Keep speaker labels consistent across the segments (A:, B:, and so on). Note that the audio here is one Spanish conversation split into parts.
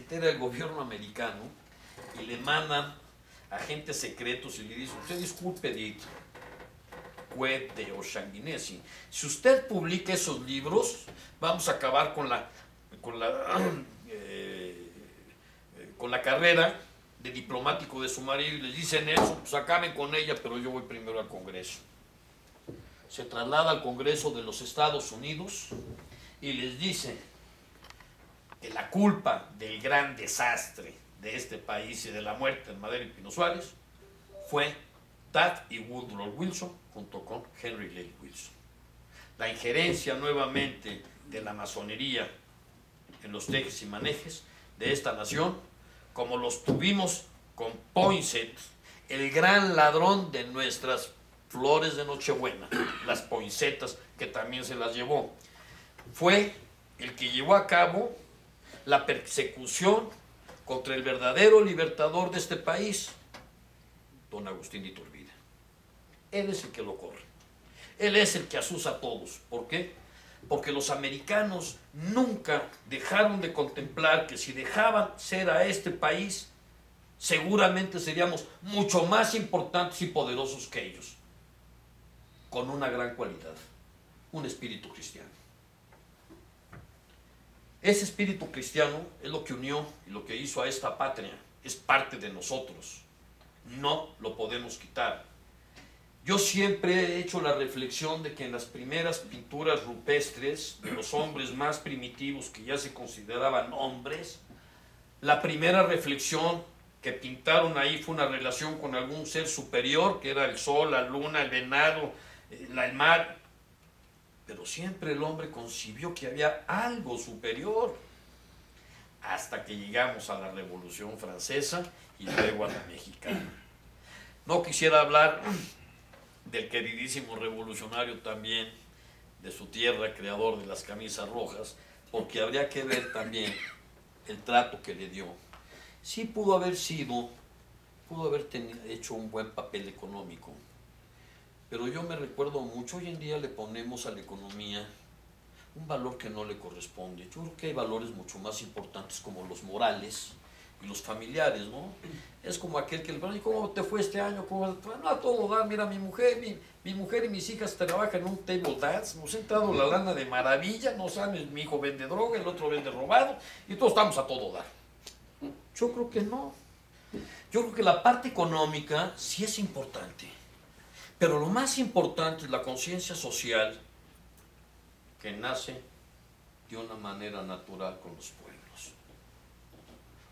A: entera el gobierno americano y le mandan agentes secretos y le dicen, usted disculpe, Edith Cuete o Sanguinesi, si usted publica esos libros, vamos a acabar con la carrera de diplomático de su marido, y les dicen eso, pues acaben con ella, pero yo voy primero al Congreso. Se traslada al Congreso de los Estados Unidos y les dice que la culpa del gran desastre de este país y de la muerte de Madero y Pino Suárez fue Taft y Woodrow Wilson junto con Henry Clay Wilson. La injerencia nuevamente de la masonería en los tejes y manejes de esta nación, como los tuvimos con Poinsett, el gran ladrón de nuestras flores de Nochebuena, las poinsettas, que también se las llevó. Fue el que llevó a cabo la persecución contra el verdadero libertador de este país, don Agustín de Iturbide. Él es el que lo corre. Él es el que asusa a todos. ¿Por qué? Porque los americanos nunca dejaron de contemplar que si dejaban ser a este país, seguramente seríamos mucho más importantes y poderosos que ellos, con una gran cualidad, un espíritu cristiano. Ese espíritu cristiano es lo que unió y lo que hizo a esta patria, es parte de nosotros, no lo podemos quitar. Yo siempre he hecho la reflexión de que en las primeras pinturas rupestres de los hombres más primitivos que ya se consideraban hombres, la primera reflexión que pintaron ahí fue una relación con algún ser superior, que era el sol, la luna, el venado, el mar. Pero siempre el hombre concibió que había algo superior, hasta que llegamos a la Revolución Francesa y luego a la mexicana. No quisiera hablar del queridísimo revolucionario también de su tierra, creador de las camisas rojas, porque habría que ver también el trato que le dio. Sí pudo haber hecho un buen papel económico, pero yo me recuerdo mucho, hoy en día le ponemos a la economía un valor que no le corresponde. Yo creo que hay valores mucho más importantes como los morales y los familiares, ¿no? Es como aquel que le pregunta, ¿cómo te fue este año? No, a todo dar, mira, mi mujer y mis hijas trabajan en un table dance, nos ha entrado la lana de maravilla, no sabes, mi hijo vende droga, el otro vende robado, y todos estamos a todo dar. Yo creo que no. Yo creo que la parte económica sí es importante, pero lo más importante es la conciencia social que nace de una manera natural con los pueblos.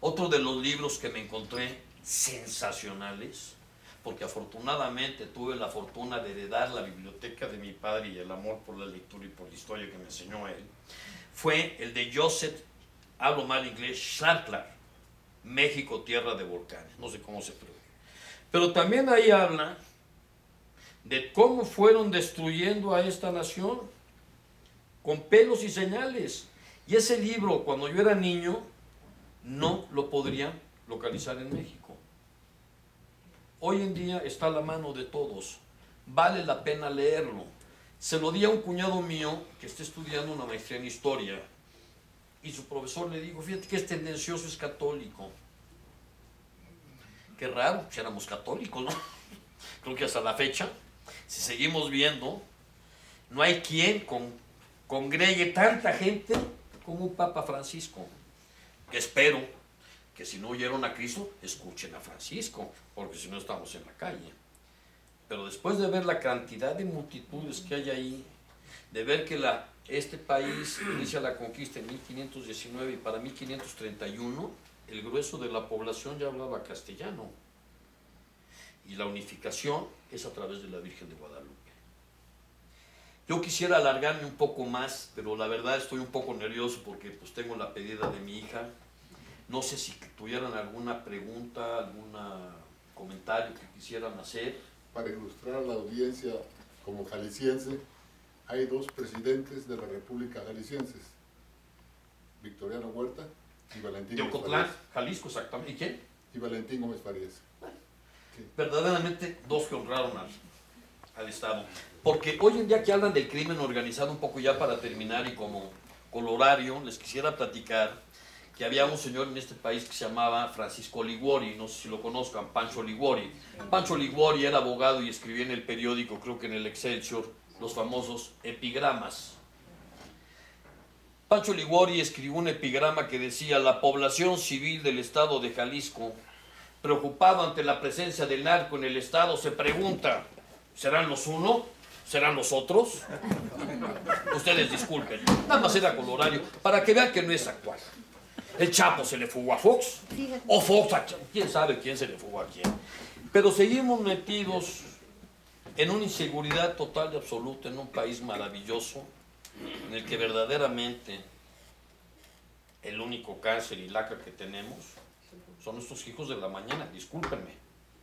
A: Otro de los libros que me encontré sensacionales, porque afortunadamente tuve la fortuna de heredar la biblioteca de mi padre y el amor por la lectura y por la historia que me enseñó él, fue el de Joseph, hablo mal inglés, Schlandler, México, tierra de volcanes, no sé cómo se pronuncia. Pero también ahí habla de cómo fueron destruyendo a esta nación con pelos y señales. Y ese libro, cuando yo era niño, no lo podría localizar en México. Hoy en día está a la mano de todos. Vale la pena leerlo. Se lo di a un cuñado mío que está estudiando una maestría en historia. Y su profesor le dijo, fíjate que es tendencioso, es católico. Qué raro, si éramos católicos, ¿no? Creo que hasta la fecha, si seguimos viendo, no hay quien congregue tanta gente como un Papa Francisco. Que espero que si no oyeron a Cristo, escuchen a Francisco, porque si no estamos en la calle. Pero después de ver la cantidad de multitudes que hay ahí, de ver que este país inicia la conquista en 1519 y para 1531, el grueso de la población ya hablaba castellano. Y la unificación es a través de la Virgen de Guadalupe. Yo quisiera alargarme un poco más, pero la verdad estoy un poco nervioso porque pues tengo la pedida de mi hija. No sé si tuvieran alguna pregunta, algún comentario que quisieran hacer.
B: Para ilustrar a la audiencia como jalisciense, hay dos presidentes de la República Jaliscienses, Victoriano Huerta y Valentín Gómez
A: Ocotlán,
B: Farías.
A: Jalisco, exactamente. ¿Y quién?
B: Y Valentín Gómez Farías.
A: Sí. Verdaderamente dos que honraron al Estado. Porque hoy en día que hablan del crimen organizado, un poco ya para terminar y como colorario, les quisiera platicar que había un señor en este país que se llamaba Francisco Liguori, no sé si lo conozcan, Pancho Liguori. Pancho Liguori era abogado y escribía en el periódico, creo que en el Excelsior, los famosos epigramas. Pancho Liguori escribió un epigrama que decía: la población civil del estado de Jalisco, preocupado ante la presencia del narco en el estado, se pregunta, ¿serán los uno? ¿Serán los otros? Ustedes disculpen, nada más era colorario, para que vean que no es actual. El Chapo se le fugó a Fox, o Fox a Chapo, quién sabe quién se le fugó a quién. Pero seguimos metidos en una inseguridad total y absoluta, en un país maravilloso, en el que verdaderamente el único cáncer y lacra que tenemos son estos hijos de la mañana. Discúlpenme,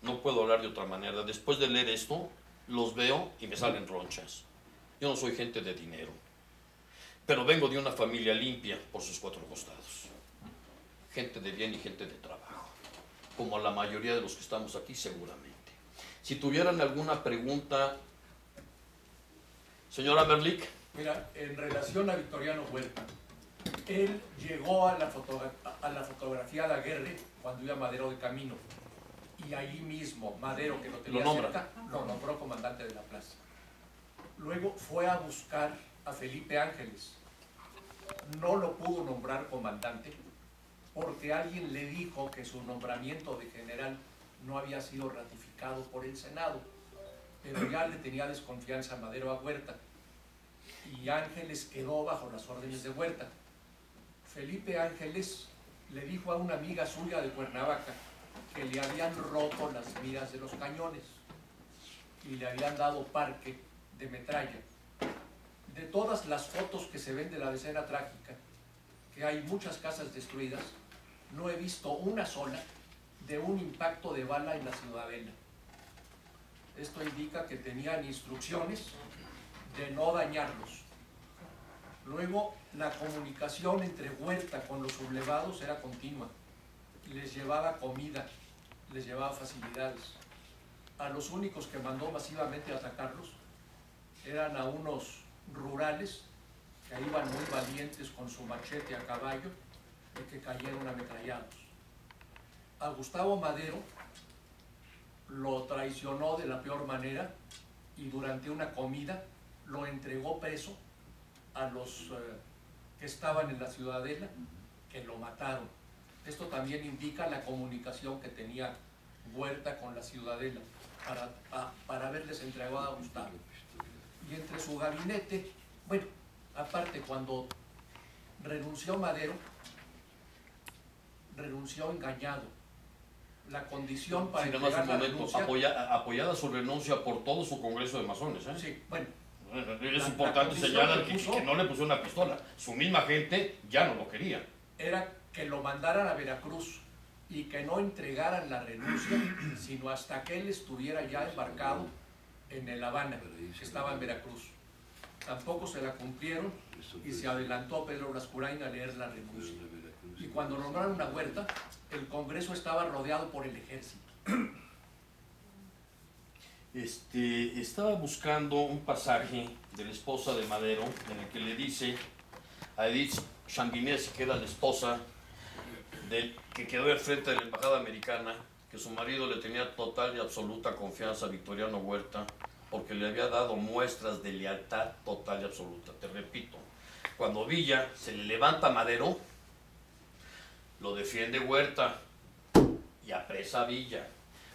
A: no puedo hablar de otra manera. Después de leer esto, los veo y me salen ronchas. Yo no soy gente de dinero, pero vengo de una familia limpia por sus cuatro costados. Gente de bien y gente de trabajo, como la mayoría de los que estamos aquí seguramente. Si tuvieran alguna pregunta, señora Merlich.
C: Mira, en relación a Victoriano Huerta, él llegó a la fotografía de Aguirre cuando iba Madero de camino, y ahí mismo Madero, que lo tenía cerca, lo nombró comandante de la plaza. Luego fue a buscar a Felipe Ángeles, no lo pudo nombrar comandante porque alguien le dijo que su nombramiento de general no había sido ratificado por el Senado, pero ya le tenía desconfianza Madero a Huerta, y Ángeles quedó bajo las órdenes de Huerta. Felipe Ángeles le dijo a una amiga suya de Cuernavaca que le habían roto las miras de los cañones y le habían dado parque de metralla. De todas las fotos que se ven de la escena trágica, que hay muchas casas destruidas, no he visto una sola de un impacto de bala en la Ciudadela. Esto indica que tenían instrucciones de no dañarlos. Luego, la comunicación entre Huerta con los sublevados era continua. Les llevaba comida, les llevaba facilidades. A los únicos que mandó masivamente a atacarlos eran a unos rurales que iban muy valientes con su machete a caballo y que cayeron ametrallados. A Gustavo Madero lo traicionó de la peor manera y durante una comida lo entregó preso a los que estaban en la Ciudadela, que lo mataron. Esto también indica la comunicación que tenía Huerta con la Ciudadela para haberles entregado a Gustavo. Y entre su gabinete, bueno, aparte cuando renunció Madero, renunció engañado. La condición para entregar la renuncia...
A: apoyada su renuncia por todo su congreso de masones, ¿eh?
C: Sí, bueno.
A: Es importante señalar que no le puso una pistola. Su misma gente ya no lo quería.
C: Era que lo mandaran a Veracruz y que no entregaran la renuncia, sino hasta que él estuviera ya embarcado en el Habana, que estaba en Veracruz. Tampoco se la cumplieron y se adelantó Pedro Lascurain a leer la renuncia. Y cuando nombraron a Huerta, el Congreso estaba rodeado por el ejército.
A: Estaba buscando un pasaje de la esposa de Madero en el que le dice a Edith Sanguinesi, que era la esposa que quedó al frente de la embajada americana, que su marido le tenía total y absoluta confianza a Victoriano Huerta porque le había dado muestras de lealtad total y absoluta. Te repito, cuando Villa se le levanta a Madero, lo defiende Huerta y apresa a Villa.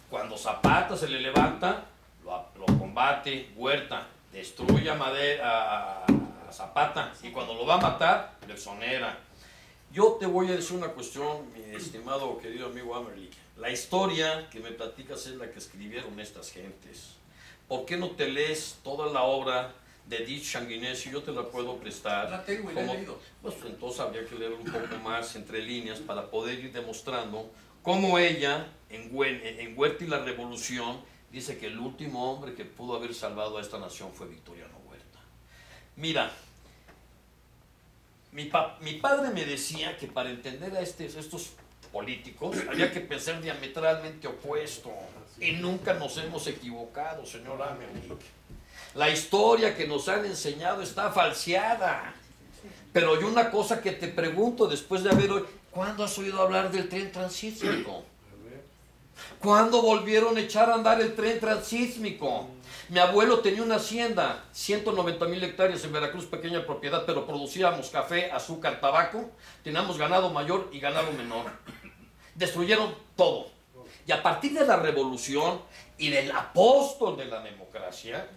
A: Cuando Zapata se le levanta, lo combate Huerta, destruye a Zapata, y cuando lo va a matar, lo exonera. Yo te voy a decir una cuestión, mi estimado querido amigo Amerlich. La historia que me platicas es la que escribieron estas gentes. ¿Por qué no te lees toda la obra de Edith Sanguinesi? Yo te la puedo prestar.
C: La tengo y la he leído.
A: Pues entonces habría que leer un poco más entre líneas para poder ir demostrando cómo ella, en Huerta y la Revolución, dice que el último hombre que pudo haber salvado a esta nación fue Victoriano Huerta. Mira, mi padre me decía que para entender a estos políticos había que pensar diametralmente opuesto. Y nunca nos hemos equivocado, señor Amerlich. La historia que nos han enseñado está falseada. Pero hay una cosa que te pregunto después de haber oído: ¿Cuándo has oído hablar del tren transísmico? ¿Cuándo volvieron a echar a andar el tren transísmico? Mi abuelo tenía una hacienda, 190,000 hectáreas en Veracruz, pequeña propiedad, pero producíamos café, azúcar, tabaco, teníamos ganado mayor y ganado menor. Destruyeron todo. Y a partir de la revolución y del apóstol de la democracia,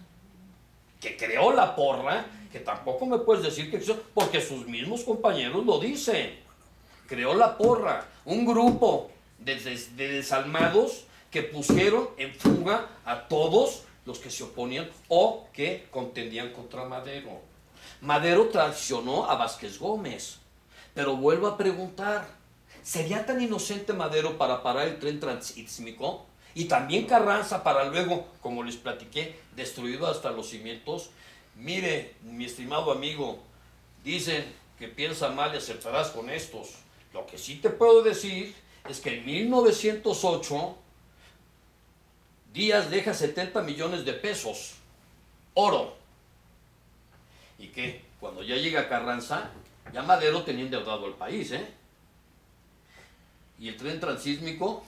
A: que creó la porra, que tampoco me puedes decir que hizo, porque sus mismos compañeros lo dicen, creó la porra, un grupo de desalmados que pusieron en fuga a todos los que se oponían o que contendían contra Madero. Madero traicionó a Vázquez Gómez, pero vuelvo a preguntar, ¿sería tan inocente Madero para parar el tren transísmico? Y también Carranza para luego, como les platiqué, destruido hasta los cimientos. Mire, mi estimado amigo, dicen que piensa mal y acertarás con estos. Lo que sí te puedo decir es que en 1908 Díaz deja 70 millones de pesos, oro. Y que cuando ya llega Carranza, ya Madero tenía endeudado el país, ¿eh? Y el tren transísmico,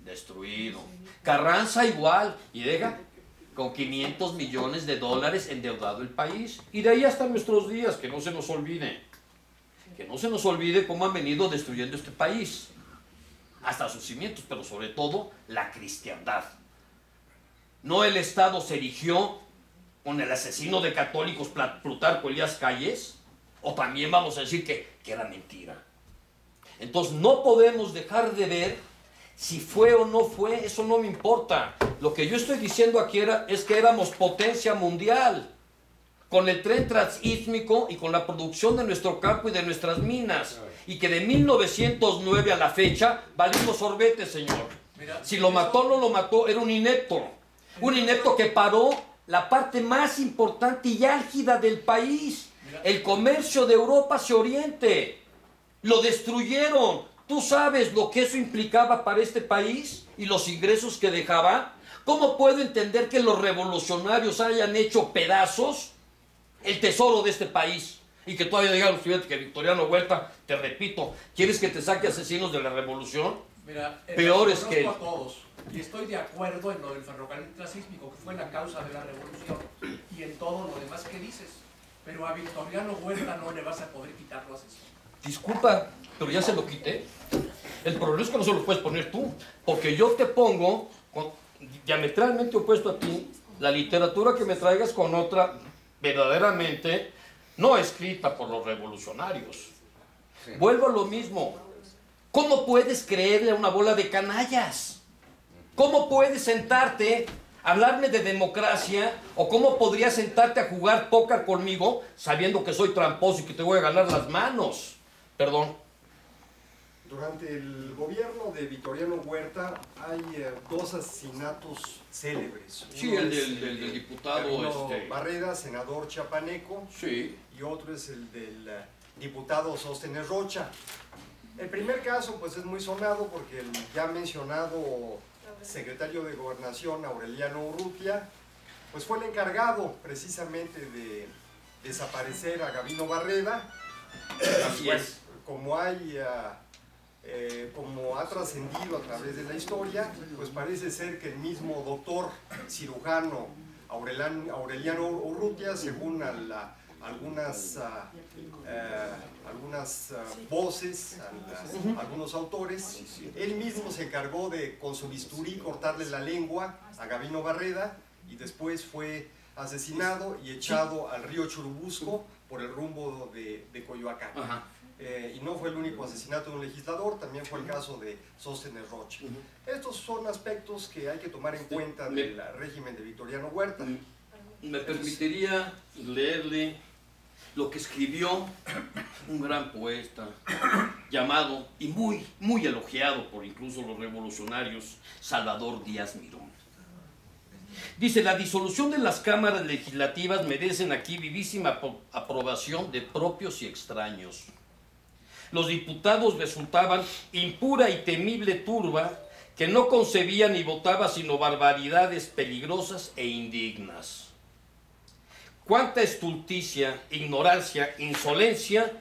A: destruido. Carranza igual, y deja con 500 millones de dólares endeudado el país. Y de ahí hasta nuestros días, que no se nos olvide. Que no se nos olvide cómo han venido destruyendo este país. Hasta sus cimientos, pero sobre todo la cristiandad. No el Estado se erigió con el asesino de católicos Plutarco Elías Calles, o también vamos a decir que era mentira. Entonces no podemos dejar de ver si fue o no fue, eso no me importa. Lo que yo estoy diciendo aquí es que éramos potencia mundial, con el tren transísmico y con la producción de nuestro campo y de nuestras minas, y que de 1909 a la fecha valimos sorbete, señor. Si lo mató o no lo mató, era un inepto que paró la parte más importante y álgida del país, el comercio de Europa hacia Oriente. Lo destruyeron. ¿Tú sabes lo que eso implicaba para este país y los ingresos que dejaba? ¿Cómo puedo entender que los revolucionarios hayan hecho pedazos el tesoro de este país? Y que todavía digan los estudiantes que Victoriano Huerta, te repito, ¿quieres que te saque asesinos de la revolución?
C: Mira,
A: peores que él.
C: A todos, y estoy de acuerdo en lo del ferrocarril transísmico, que fue la causa de la revolución, y en todo lo demás que dices. Pero a Victoriano Huerta no le vas a poder quitar lo asesino.
A: Disculpa, pero ya se lo quité. El problema es que no se lo puedes poner tú, porque yo te pongo diametralmente opuesto a ti la literatura que me traigas con otra verdaderamente no escrita por los revolucionarios. Sí. Vuelvo a lo mismo. ¿Cómo puedes creerle a una bola de canallas? ¿Cómo puedes sentarte a hablarme de democracia? ¿O cómo podrías sentarte a jugar póker conmigo sabiendo que soy tramposo y que te voy a ganar las manos? Perdón.
D: Durante el gobierno de Victoriano Huerta hay dos asesinatos célebres.
A: Sí, el del diputado
D: Barreda, senador chiapaneco,
A: sí.
D: Y otro es el del diputado Sóstenes Rocha. El primer caso pues es muy sonado porque el ya mencionado secretario de Gobernación, Aureliano Urrutia, pues fue el encargado precisamente de desaparecer a Gabino Barreda.
A: Así es.
D: Como ha trascendido a través de la historia, pues parece ser que el mismo doctor cirujano Aureliano Urrutia, según algunas voces, algunos autores, él mismo se encargó de con su bisturí cortarle la lengua a Gabino Barreda y después fue asesinado y echado al río Churubusco por el rumbo de Coyoacán.
A: Ajá.
D: Y no fue el único asesinato de un legislador, también fue el caso de Sóstenes Rocha. Estos son aspectos que hay que tomar en cuenta del régimen de Victoriano Huerta.
A: Me permitiría leerle lo que escribió un gran poeta llamado y muy elogiado por incluso los revolucionarios, Salvador Díaz Mirón. Dice: la disolución de las cámaras legislativas merecen aquí vivísima aprobación de propios y extraños. Los diputados resultaban impura y temible turba que no concebía ni votaba sino barbaridades peligrosas e indignas. Cuánta estulticia, ignorancia, insolencia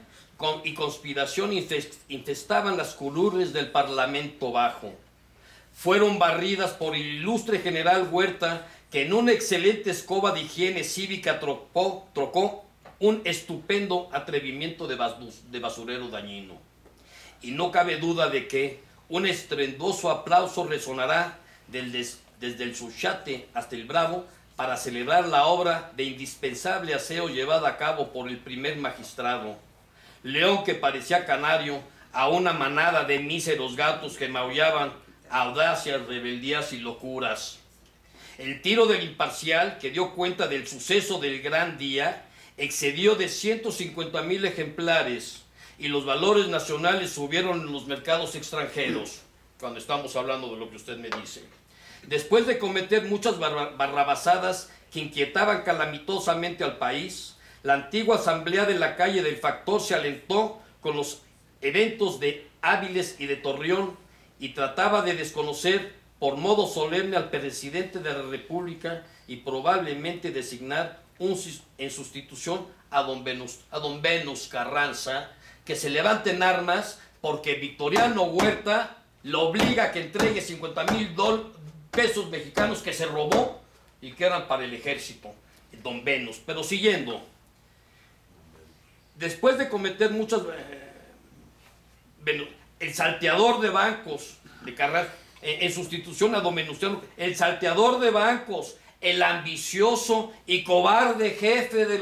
A: y conspiración infestaban las curules del Parlamento Bajo. Fueron barridas por el ilustre general Huerta, que en una excelente escoba de higiene cívica trocó un estupendo atrevimiento de basurero dañino. Y no cabe duda de que un estruendoso aplauso resonará desde el Suchate hasta el Bravo para celebrar la obra de indispensable aseo llevada a cabo por el primer magistrado. León, que parecía canario, a una manada de míseros gatos que maullaban audacias, rebeldías y locuras. El tiro del imparcial, que dio cuenta del suceso del gran día, excedió de 150,000 ejemplares y los valores nacionales subieron en los mercados extranjeros, cuando estamos hablando de lo que usted me dice. Después de cometer muchas barrabasadas que inquietaban calamitosamente al país, la antigua asamblea de la calle del Factor se alentó con los eventos de Áviles y de Torreón y trataba de desconocer por modo solemne al presidente de la República y probablemente designar en sustitución a don Venus Carranza, que se levante en armas porque Victoriano Huerta lo obliga a que entregue 50,000 pesos mexicanos que se robó y que eran para el ejército, don Venus. Pero siguiendo, después de cometer muchas... el salteador de bancos de Carranza, en sustitución a don Venustiano, el salteador de bancos, el ambicioso y cobarde jefe de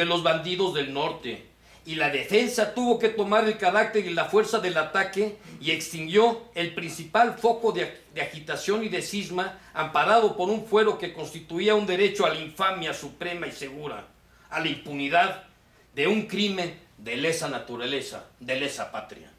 A: los bandidos del norte. Y la defensa tuvo que tomar el carácter y la fuerza del ataque y extinguió el principal foco de agitación y de cisma, amparado por un fuero que constituía un derecho a la infamia suprema y segura, a la impunidad de un crimen de lesa naturaleza, de lesa patria.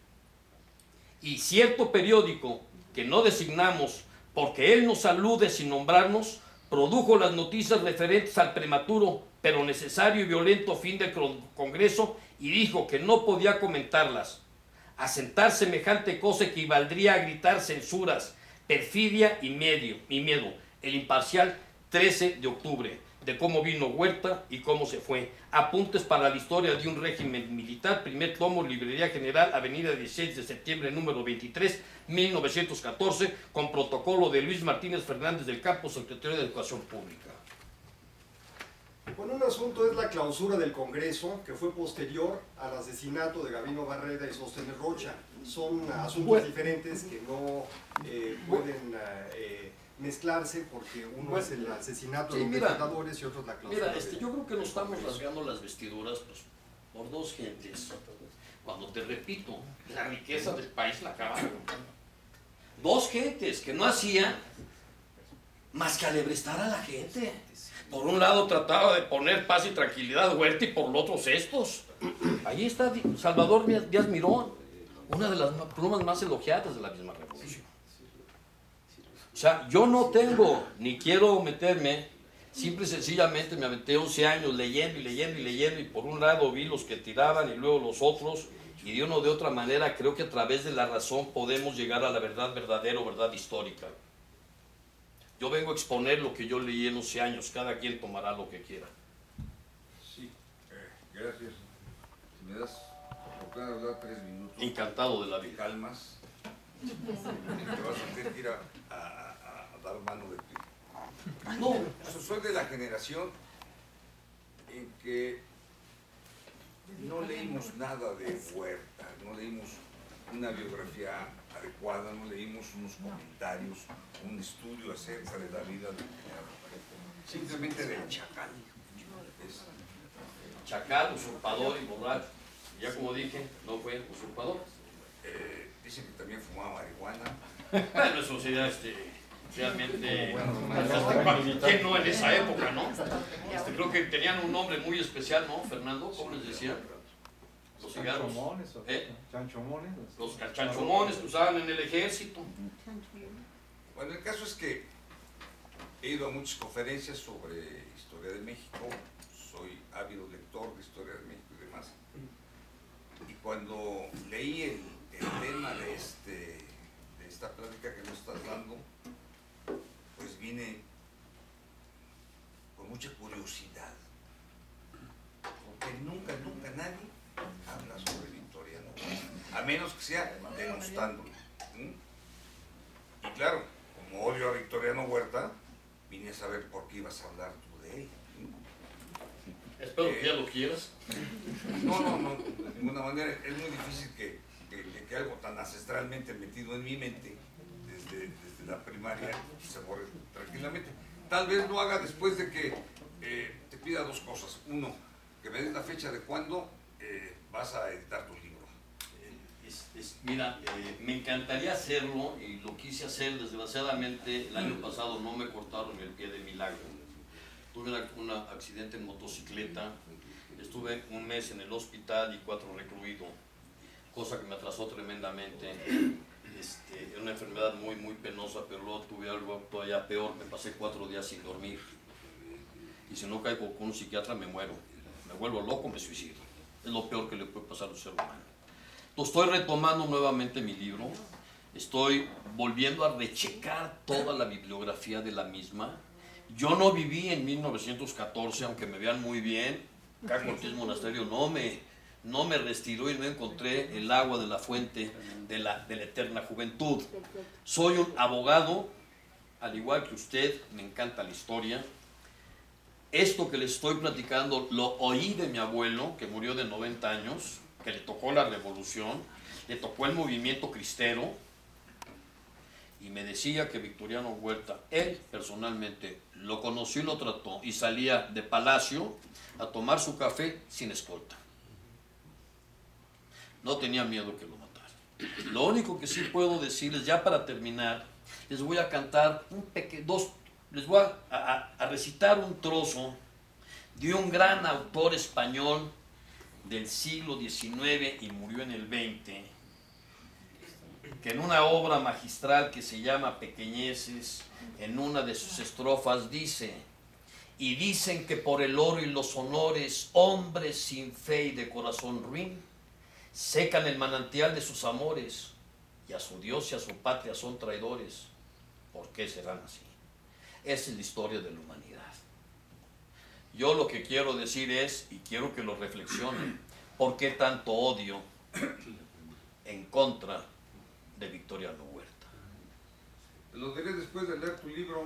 A: Y cierto periódico que no designamos porque él nos alude sin nombrarnos, produjo las noticias referentes al prematuro pero necesario y violento fin del Congreso y dijo que no podía comentarlas. Asentar semejante cosa equivaldría a gritar censuras, perfidia y miedo. El imparcial 13 de octubre, de cómo vino Huerta y cómo se fue. Apuntes para la historia de un régimen militar, primer tomo, Librería General, Avenida 16 de septiembre, número 23, 1914, con protocolo de Luis Martínez Fernández del Campo, secretario de Educación Pública.
D: Bueno, un asunto es la clausura del Congreso, que fue posterior al asesinato de Gabino Barreda y Sóstenes Rocha. Son asuntos diferentes que no pueden mezclarse porque uno es el asesinato de los dictadores y otro es la clausura.
A: Mira, yo creo que nos estamos rasgando las vestiduras pues, por dos gentes. Cuando te repito, la riqueza del país la acabaron. Dos gentes que no hacían más que alebrestar a la gente. Por un lado trataba de poner paz y tranquilidad a Huerta y por el otro estos. Ahí está Salvador Díaz Mirón, una de las plumas más elogiadas de la misma revolución. O sea, yo no tengo, ni quiero meterme, simple y sencillamente me aventé 11 años leyendo y por un lado vi los que tiraban y luego los otros, y de una o de otra manera creo que a través de la razón podemos llegar a la verdad verdadera o verdad histórica. Yo vengo a exponer lo que yo leí en 11 años, cada quien tomará lo que quiera.
E: Sí, gracias. Si me das oportunidad de hablar 3 minutos.
A: Encantado de la vida.
E: Calmas. Te vas a tener que ir a dar mano de ti.
A: No.
E: Soy de la generación en que no leímos nada de Huerta, no leímos una biografía adecuada, no leímos unos comentarios, un estudio acerca de la vida del general. Simplemente del chacal.
A: Chacal, usurpador y borracho. Ya como dije, no fue usurpador.
E: Dicen que también fumaba marihuana.
A: Bueno, eso sí, realmente, ¿quién no en esa época, no? Creo que tenían un nombre muy especial, ¿no, Fernando? ¿Cómo les decían? Los cigarros.
F: Chanchomones.
A: Los chanchomones que usaban en el ejército.
E: Bueno, el caso es que he ido a muchas conferencias sobre historia de México, soy ávido lector de historia de México y demás. Y cuando leí el tema de esta plática que nos estás dando, pues vine con mucha curiosidad, porque nunca nadie sea denostándolo. Y claro, como odio a Victoriano Huerta, vine a saber por qué ibas a hablar tú de él.
A: Espero que ya lo quieras.
E: No, de ninguna manera. Es muy difícil que algo tan ancestralmente metido en mi mente, desde la primaria, se borre tranquilamente. Tal vez lo haga después de que te pida dos cosas. Uno, que me des la fecha de cuándo vas a editar tu libro.
A: Mira, me encantaría hacerlo y lo quise hacer. Desgraciadamente el año pasado no me cortaron el pie de milagro. Tuve un accidente en motocicleta, estuve un mes en el hospital y 4 recluido, cosa que me atrasó tremendamente. Era una enfermedad muy penosa, pero luego tuve algo todavía peor. Me pasé 4 días sin dormir, y si no caigo con un psiquiatra me muero, me vuelvo loco, me suicido. Es lo peor que le puede pasar a un ser humano. Entonces estoy retomando nuevamente mi libro, estoy volviendo a rechecar toda la bibliografía de la misma. Yo no viví en 1914, aunque me vean muy bien. Acá en Ortiz Monasterio no me retiró y no encontré el agua de la fuente de la eterna juventud. Soy un abogado, al igual que usted, me encanta la historia. Esto que les estoy platicando lo oí de mi abuelo, que murió de 90 años, que le tocó la revolución, le tocó el movimiento cristero, y me decía que Victoriano Huerta, él personalmente lo conoció y lo trató, y salía de Palacio a tomar su café sin escolta. No tenía miedo que lo matara. Lo único que sí puedo decirles, ya para terminar, les voy a cantar les voy a recitar un trozo de un gran autor español del siglo XIX y murió en el XX, que en una obra magistral que se llama Pequeñeces, en una de sus estrofas dice: y dicen que por el oro y los honores, hombres sin fe y de corazón ruin, secan el manantial de sus amores, y a su Dios y a su patria son traidores. ¿Por qué serán así? Esa es la historia de la humanidad. Yo lo que quiero decir es, y quiero que lo reflexionen, ¿por qué tanto odio en contra de Victoriano Huerta?
E: Lo diré después de leer tu libro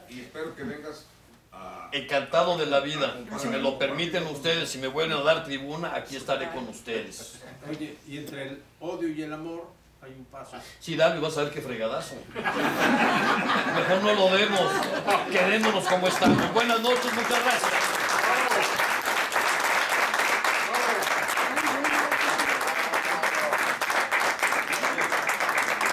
E: y espero que vengas a...
A: Encantado de la vida. Si me lo permiten ustedes, si me vuelven a dar tribuna, aquí estaré con ustedes.
G: Oye, y entre el odio y el amor hay un paso.
A: Sí, dale, vas a ver qué fregadazo. Mejor no lo demos. Quedémonos como estamos. Buenas noches, muchas gracias.